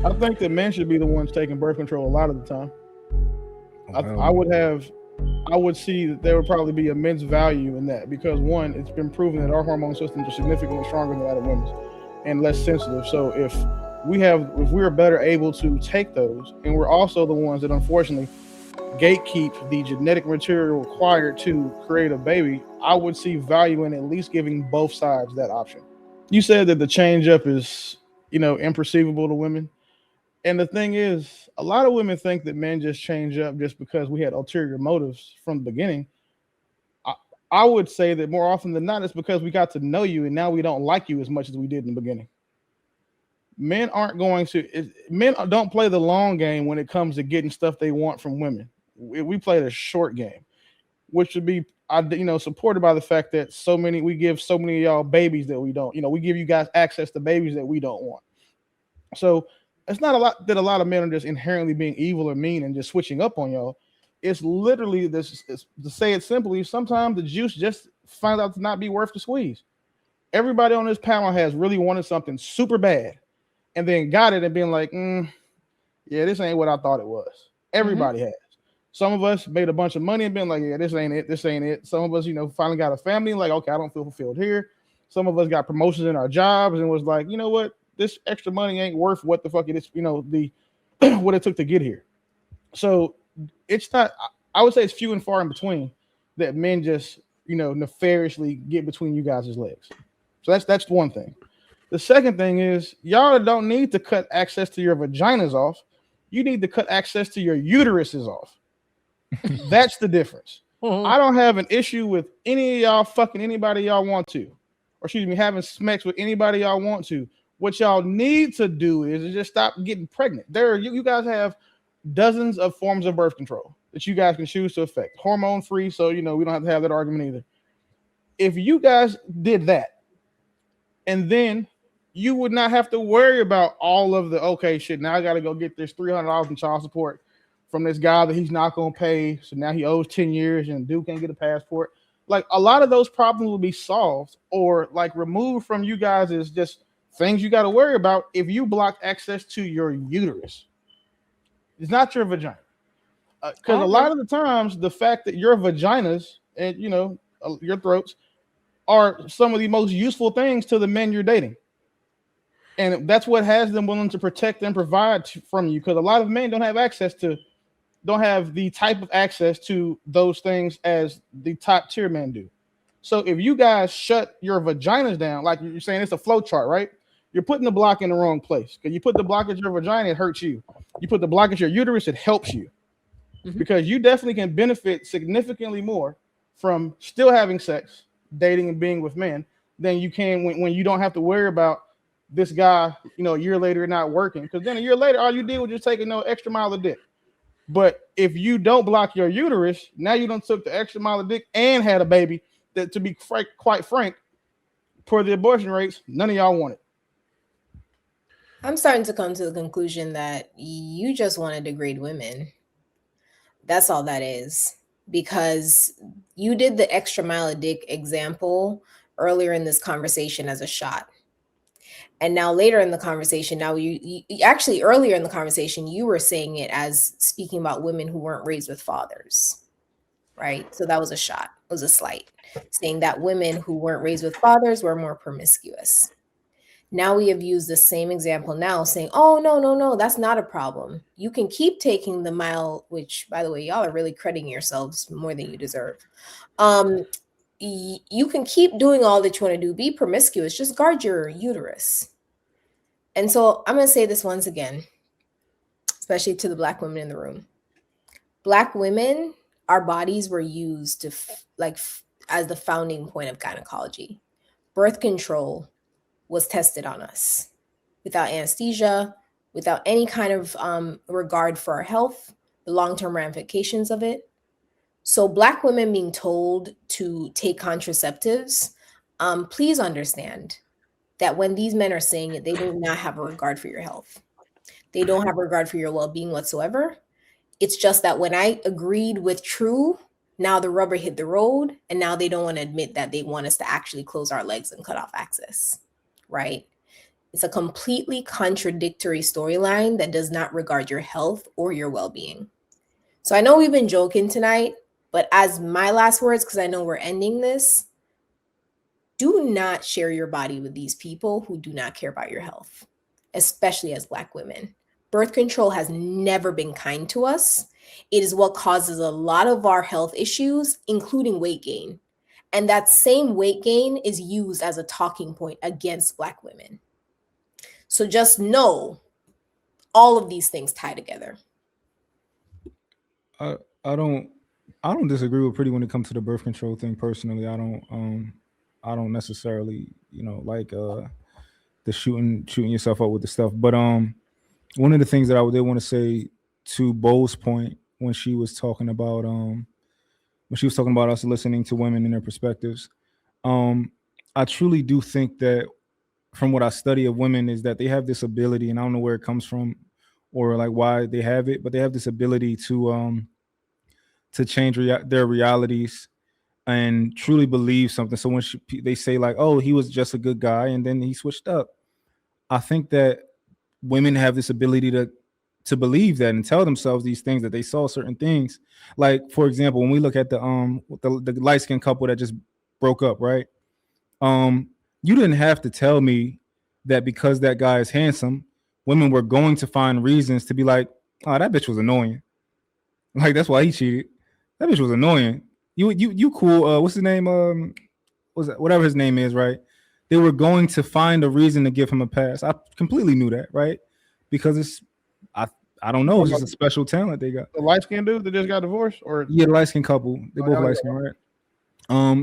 I think that men should be the ones taking birth control a lot of the time. I Well, would have, I would see that there would probably be immense value in that because one, it's been proven that our hormone systems are significantly stronger than that of women's and less sensitive. So if we're better able to take those, and we're also the ones that unfortunately gatekeep the genetic material required to create a baby, I would see value in at least giving both sides that option. You said that the change up is, imperceivable to women. And the thing is, a lot of women think that men just change up just because we had ulterior motives from the beginning. I, I would say that more often than not, it's because we got to know you and now we don't like you as much as we did in the beginning. Men aren't going to, men don't play the long game when it comes to getting stuff they want from women. We play the short game, which would be, supported by the fact that we give so many of y'all babies that we don't, we give you guys access to babies that we don't want. So it's not a lot that a lot of men are just inherently being evil or mean and just switching up on y'all. It's literally this. To say it simply, sometimes the juice just finds out to not be worth the squeeze. Everybody on this panel has really wanted something super bad, and then got it and been like, "Yeah, this ain't what I thought it was." Everybody has. Some of us made a bunch of money and been like, "Yeah, this ain't it. This ain't it." Some of us, finally got a family, like, "Okay, I don't feel fulfilled here." Some of us got promotions in our jobs and was like, "You know what? This extra money ain't worth what the fuck it is, the what it took to get here." So it's not, I would say it's few and far in between that men just, nefariously get between you guys' legs. So that's one thing. The second thing is y'all don't need to cut access to your vaginas off. You need to cut access to your uteruses off. That's the difference. I don't have an issue with any of y'all fucking anybody y'all want to, or excuse me, having sex with anybody y'all want to. What y'all need to do is just stop getting pregnant. You guys have dozens of forms of birth control that you guys can choose to affect, hormone free. So we don't have to have that argument either. If you guys did that, and then you would not have to worry about all of the okay shit. Now I got to go get this $300 in child support from this guy that he's not going to pay. So now he owes 10 years and dude can't get a passport. Like a lot of those problems will be solved or like removed from you guys is just things you got to worry about if you block access to your uterus. It's not your vagina. Because a lot of the times, the fact that your vaginas and, your throats are some of the most useful things to the men you're dating. And that's what has them willing to protect and provide from you. Because a lot of men don't have the type of access to those things as the top tier men do. So if you guys shut your vaginas down, like you're saying, it's a flow chart, right? You're putting the block in the wrong place. Because you put the block at your vagina, it hurts you. You put the block at your uterus, it helps you. Because you definitely can benefit significantly more from still having sex, dating, and being with men than you can when you don't have to worry about this guy, a year later not working. Because then a year later, all you did was just take extra mile of dick. But if you don't block your uterus, now you don't took the extra mile of dick and had a baby. That, to be quite frank, for the abortion rates, none of y'all want it. I'm starting to come to the conclusion that you just want to degrade women. That's all that is. Because you did the extra mile of dick example earlier in this conversation as a shot. And now later in the conversation, you actually earlier in the conversation, you were saying it as speaking about women who weren't raised with fathers, right? So that was a shot, it was a slight, saying that women who weren't raised with fathers were more promiscuous. Now we have used the same example now saying, oh, no, that's not a problem. You can keep taking the mile, which, by the way, y'all are really crediting yourselves more than you deserve. You can keep doing all that you want to do. Be promiscuous. Just guard your uterus. And so I'm going to say this once again, especially to the Black women in the room. Black women, our bodies were used to as the founding point of gynecology. Birth control was tested on us without anesthesia, without any kind of regard for our health, the long-term ramifications of it. So Black women being told to take contraceptives, please understand that when these men are saying it, they do not have a regard for your health. They don't have a regard for your well-being whatsoever. It's just that when I agreed with True, now the rubber hit the road, and now they don't want to admit that they want us to actually close our legs and cut off access, right? It's a completely contradictory storyline that does not regard your health or your well-being. So I know we've been joking tonight, but as my last words, because I know we're ending this, do not share your body with these people who do not care about your health, especially as Black women. Birth control has never been kind to us. It is what causes a lot of our health issues, including weight gain. And that same weight gain is used as a talking point against Black women. So just know all of these things tie together. I I don't disagree with Pretty when it comes to the birth control thing. Personally, I don't necessarily like the shooting yourself up with the stuff. But one of the things that I did want to say to Bo's point when she was talking about us listening to women and their perspectives, um I truly do think that from what I study of women is that they have this ability, and I don't know where it comes from or like why they have it, but they have this ability to change their realities and truly believe something. So when they say like, "Oh, he was just a good guy," and then he switched up, I think that women have this ability to believe that and tell themselves these things, that they saw certain things. Like for example, when we look at the light skinned couple that just broke up, right? Um, you didn't have to tell me that because that guy is handsome, women were going to find reasons to be like, "Oh, that bitch was annoying." Like that's why he cheated. That bitch was annoying. You cool? What's his name? Was that whatever his name is? Right? They were going to find a reason to give him a pass. I completely knew that, right? Because I I don't know. It's just a special talent they got. The light skinned dude that just got divorced, or Yeah, the light skinned couple. They both light skinned, right?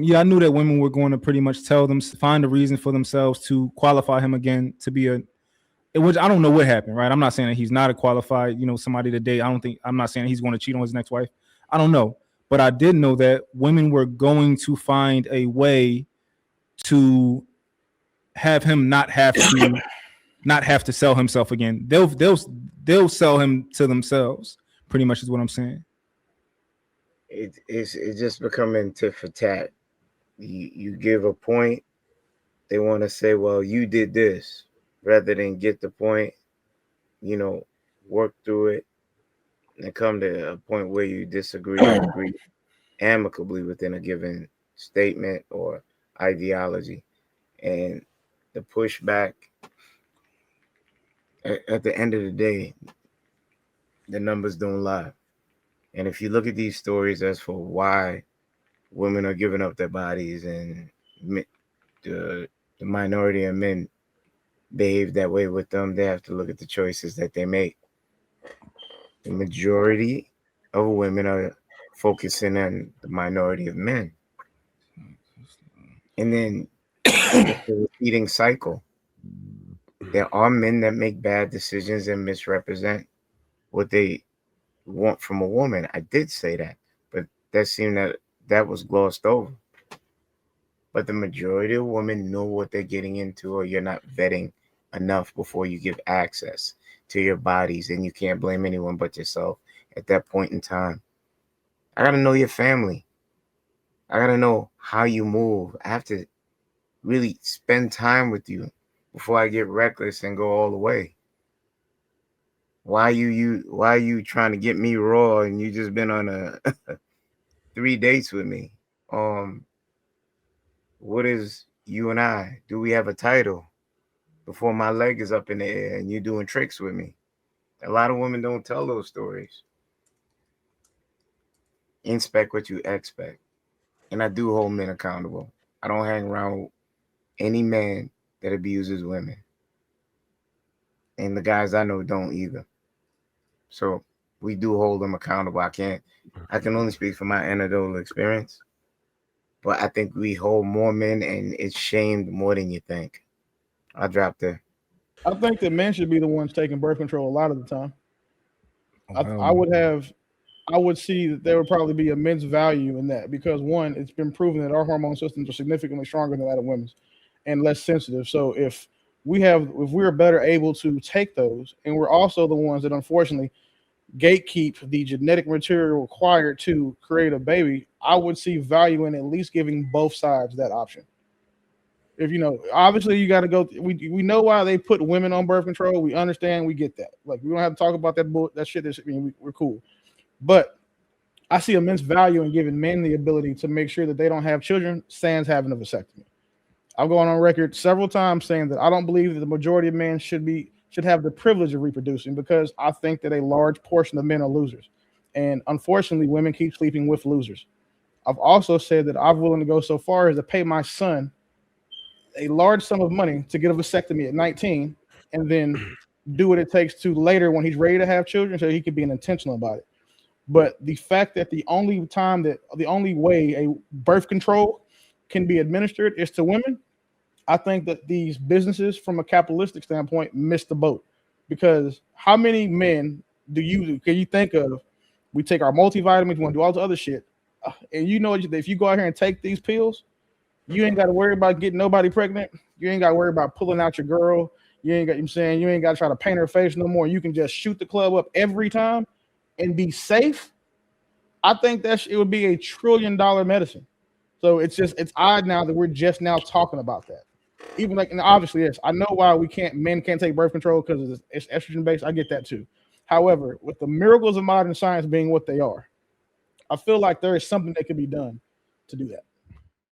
Yeah, I knew that women were going to pretty much tell them, find a reason for themselves to qualify him again to be which I don't know what happened, right? I'm not saying that he's not a qualified, somebody to date. I'm not saying he's going to cheat on his next wife. I don't know. But I did know that women were going to find a way to have him not have to sell himself again. They'll sell him to themselves, pretty much is what I'm saying. It's just becoming tit for tat. You give a point, they want to say, well, you did this, rather than get the point, work through it, and come to a point where you disagree and agree amicably within a given statement or ideology. And the pushback, at the end of the day, the numbers don't lie. And if you look at these stories as for why women are giving up their bodies and the minority of men behave that way with them, they have to look at the choices that they make. The majority of women are focusing on the minority of men. And then it's a repeating cycle. There are men that make bad decisions and misrepresent what they want from a woman. I did say that, but that seemed that was glossed over. But the majority of women know what they're getting into, or you're not vetting enough before you give access to your bodies, and you can't blame anyone but yourself at that point in time. I gotta know your family. I gotta know how you move. I have to really spend time with you before I get reckless and go all the way. Why are you trying to get me raw and you just been on a 3 dates with me? What is you and I? Do we have a title before my leg is up in the air and you doing tricks with me? A lot of women don't tell those stories. Inspect what you expect. And I do hold men accountable. I don't hang around with any man that abuses women. And the guys I know don't either. So we do hold them accountable. I can only speak from my anecdotal experience. But I think we hold more men, and it's shamed more than you think. I dropped there. I think that men should be the ones taking birth control a lot of the time. Oh, I would see that there would probably be immense value in that because one, it's been proven that our hormone systems are significantly stronger than that of women's and less sensitive. So if we're better able to take those, and we're also the ones that unfortunately gatekeep the genetic material required to create a baby, I would see value in at least giving both sides that option. If obviously you got to go. We know why they put women on birth control. We understand. We get that. Like we don't have to talk about that shit. We're cool. But I see immense value in giving men the ability to make sure that they don't have children, sans having a vasectomy. I've gone on record several times saying that I don't believe that the majority of men should have the privilege of reproducing, because I think that a large portion of men are losers. And unfortunately, women keep sleeping with losers. I've also said that I'm willing to go so far as to pay my son a large sum of money to get a vasectomy at 19 and then do what it takes to later when he's ready to have children, so he could be intentional about it. But the fact that the only way a birth control can be administered is to women, I think that these businesses from a capitalistic standpoint missed the boat. Because how many men can you think of? We take our multivitamins, we want to do all the other shit. And if you go out here and take these pills, you ain't got to worry about getting nobody pregnant. You ain't got to worry about pulling out your girl. You ain't got to try to paint her face no more. You can just shoot the club up every time and be safe. I think that it would be $1 trillion medicine. So it's odd now that we're just now talking about that. Even and obviously, yes, I know why men can't take birth control because it's estrogen based. I get that too. However, with the miracles of modern science being what they are, I feel like there is something that can be done to do that.